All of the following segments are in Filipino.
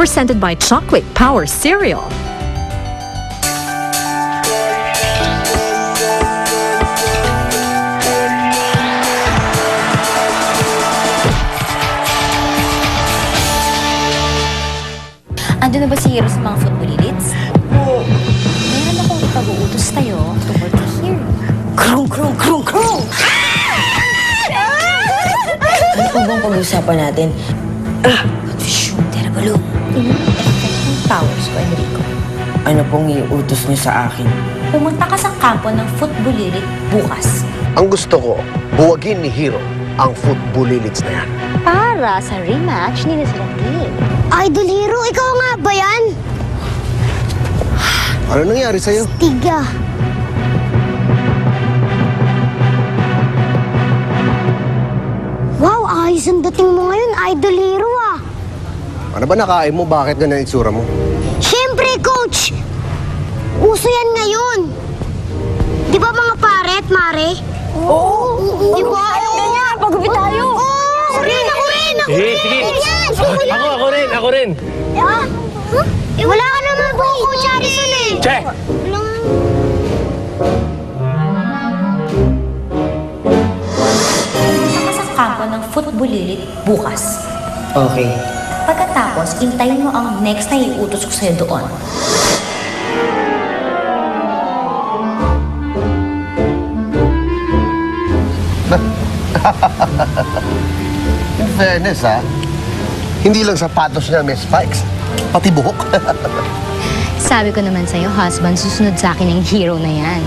presented by Chocolate Power Cereal. Ando na ba si Hiro sa mga football leads? Oo. Meron akong ipag-uutos tayo tungkol kay Hiro. Krung, krung, krung, krung! Ano po bang pag-usapan natin? Shoo, terabalong. Effective powers ko, Enrico. Ano pong iutos niyo sa akin? Pumunta ka sa kampo ng football league bukas. Ang gusto ko, buwagin ni Hiro ang football leads na yan. Para sa rematch ni Nasrandin. Idol Hero, ikaw nga ba yan? Ano nangyari sa'yo? Tiga. Wow, ayos ang dating mo ngayon, Idol Hero ah. Ano ba nakain mo? Bakit ganyan itsura mo? Siyempre, Coach! Uso yan ngayon. Di ba mga pare at mare? Oo. Di ba? Ganyan, pagupit tayo. Oo, ako rin. Sige. Yan, Ako rin. Ah? Huh? Wala ka naman po, Coach Harrison eh. Che! Wala nga. Pumunta ka sa kampo ng football league bukas. Okay. Pagkatapos, intayin mo ang next na iutos ko sa'yo doon. In fairness, hindi lang sapatos niya may spikes, pati buhok. Sabi ko naman sa'yo, husband, susunod sa akin yung hero na yan.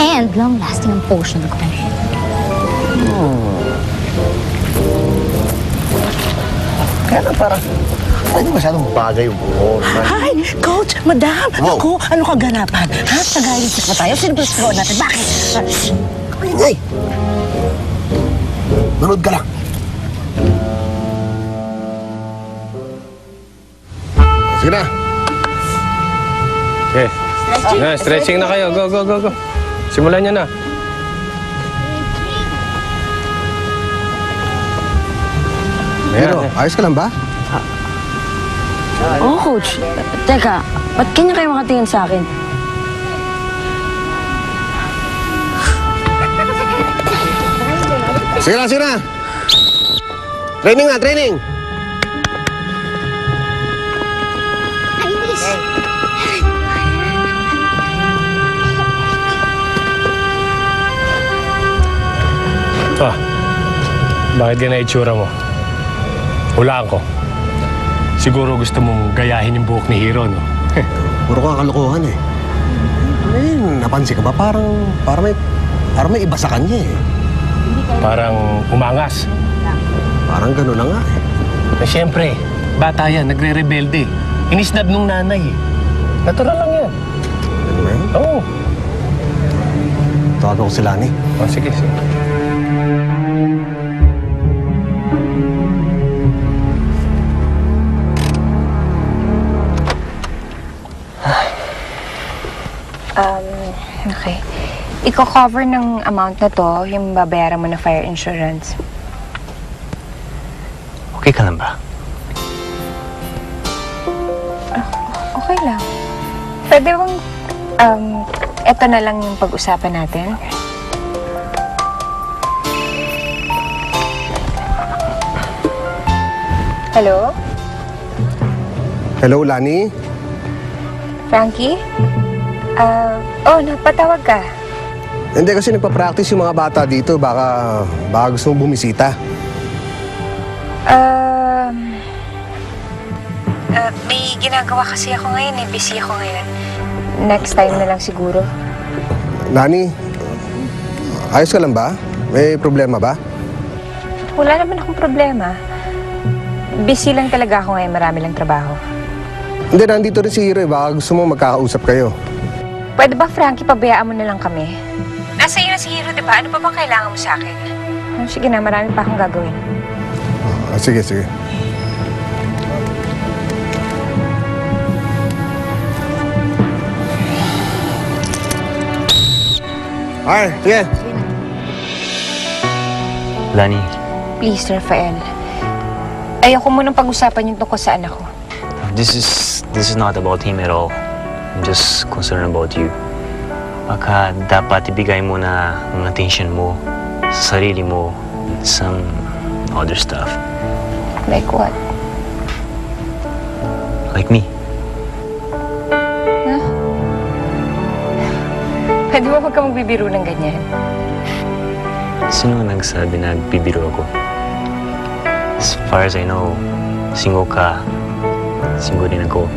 And long-lasting ang potion ko. Kaya lang parang, hindi masyadong bagay yung buhok. Hi, Coach, Madam. Wow. Ako, ano kaganapan? Ha? Tagayalisik pa tayo? Sino gusto natin? Bakit? Ingay! Nanood ka lang. Sige na. Okay. Stretching na kayo. Go. Simulan nyo na. Hiro, ayos ka lang ba? Oo, Coach. Teka, ba't kanya kayo makatingin sa akin? Sige na. Training. Iris. Bakit ganyan itsura mo? Hulaan ko. Siguro gusto mong gayahin yung buhok ni Hiro, no? Puro ka kalokohan eh. Napansin ka ba? Parang may iba sa kanya eh. Parang umangas. Parang gano'n na nga eh. Siyempre, bata yan, nagre-rebelde. Inisnab nung nanay eh. Natural lang yan. Ano ba yun? Oo. Tawagan ko si Lani. Oh, sige. Okay. Iko-cover ng amount na to yung babayaran mo na fire insurance. Okay ka lang ba? Okay lang. Pwede bang, eto na lang yung pag-usapan natin? Hello? Hello, Lani? Frankie? Napatawag ka. Hindi kasi nagpa-practice yung mga bata dito. Baka gusto mong bumisita. May ginagawa kasi ako ngayon eh. Busy ako ngayon. Next time na lang siguro. Lani, ayos ka lang ba? May problema ba? Wala naman akong problema. Busy lang talaga ako ngayon. Marami lang trabaho. Hindi, nandito rin si Hiro eh. Baka gusto mo magkakausap kayo. Pwede ba, Frankie, pabayaan mo na lang kami? Nasa iyo na si Hiro, diba? Ano pa bang kailangan mo sa akin? Sige na, marami pa akong gagawin. Sige. Ay, sige. Lani, Please, Rafael. Ayoko munang pag-usapan yung tungkol sa anak ko. this is not about him at all. I'm just concerned about you. Baka dapat ibigay mo na ang attention mo sa sarili mo, some other stuff. Like what? Like me. Pwede ba huwag ka magbibiro ng ganyan? Sino ang nagsabi na nagbibiro ako? As far as I know, single ka, single din ako.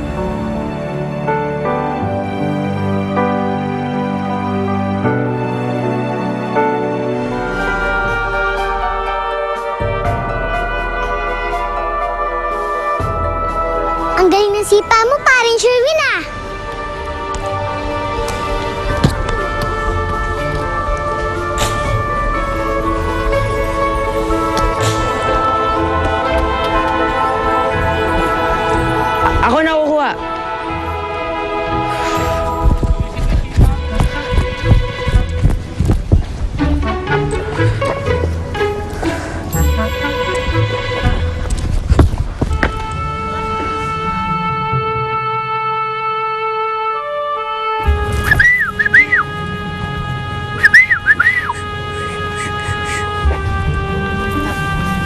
Ang galing ng sipa mo, paring Sherwin ah. Ako na kukuha.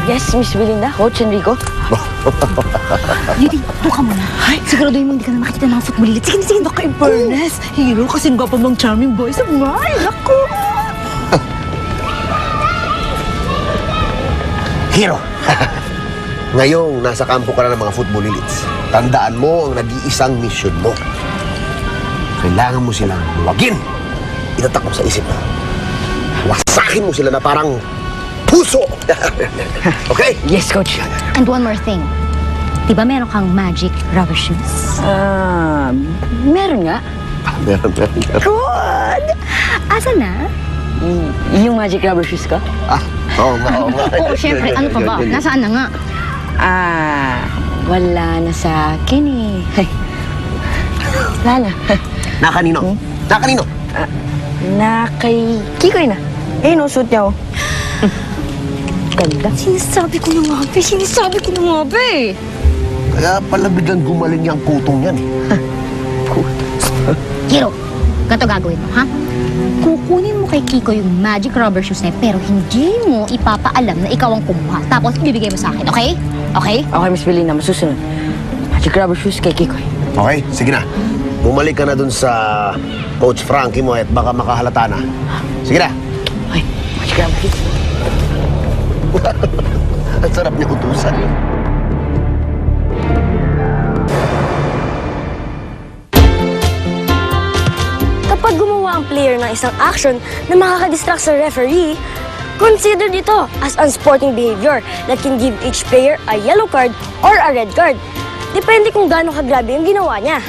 Yes, Miss Belinda, Coach Enrico. Yudi, doon ka muna. Siguraduhin mo hindi ka na makikita ng mga footballilit. Sige, sige. Baka in fairness, hero kasi nga pa mang charming boy sa mga. Naku! Hero! Ngayong nasa kampo ka na ng mga football elites, tandaan mo ang nag-iisang mission mo. Kailangan mo silang luwagin. Itatak mo sa isip mo. Wasakin mo sila na parang puso! Okay? Yes, Coach. And one more thing. Diba meron kang magic rubber shoes? Meron nga. Meron. Good! Asa na? Yung magic rubber shoes ko? Oo nga. Oo, syempre. Ano pa ba? Nasaan na nga? Wala na sa akin eh. Ay, wala na. Nakanino? Nakanino? Na kay Kikoy na. Eh, no, suit niya oh. Ganda. Sinasabi ko na nga, be. Sinasabi ko na nga, be. Kaya pala biglang gumaling yung kutong yan eh. Hiro, ganito gagawin mo, ha? Kukunin mo kay Kiko yung magic rubber shoes na yun, pero hindi mo ipapaalam na ikaw ang kumuha. Tapos ibibigay mo sa akin, okay? Okay? Okay, Miss Belinda, masusunod. Magic rubber shoes kay Kikoy. Okay, sige na. Bumalik ka na dun sa Coach Frankie mo at baka makahalata na. Sige na. Okay, magic rubber shoes. Ang sarap niya utusan. Kapag gumawa ang player ng isang action na makakadistract sa referee, considered ito as unsporting behavior that can give each player a yellow card or a red card. Depende kung gaano kagrabe yung ginawa niya.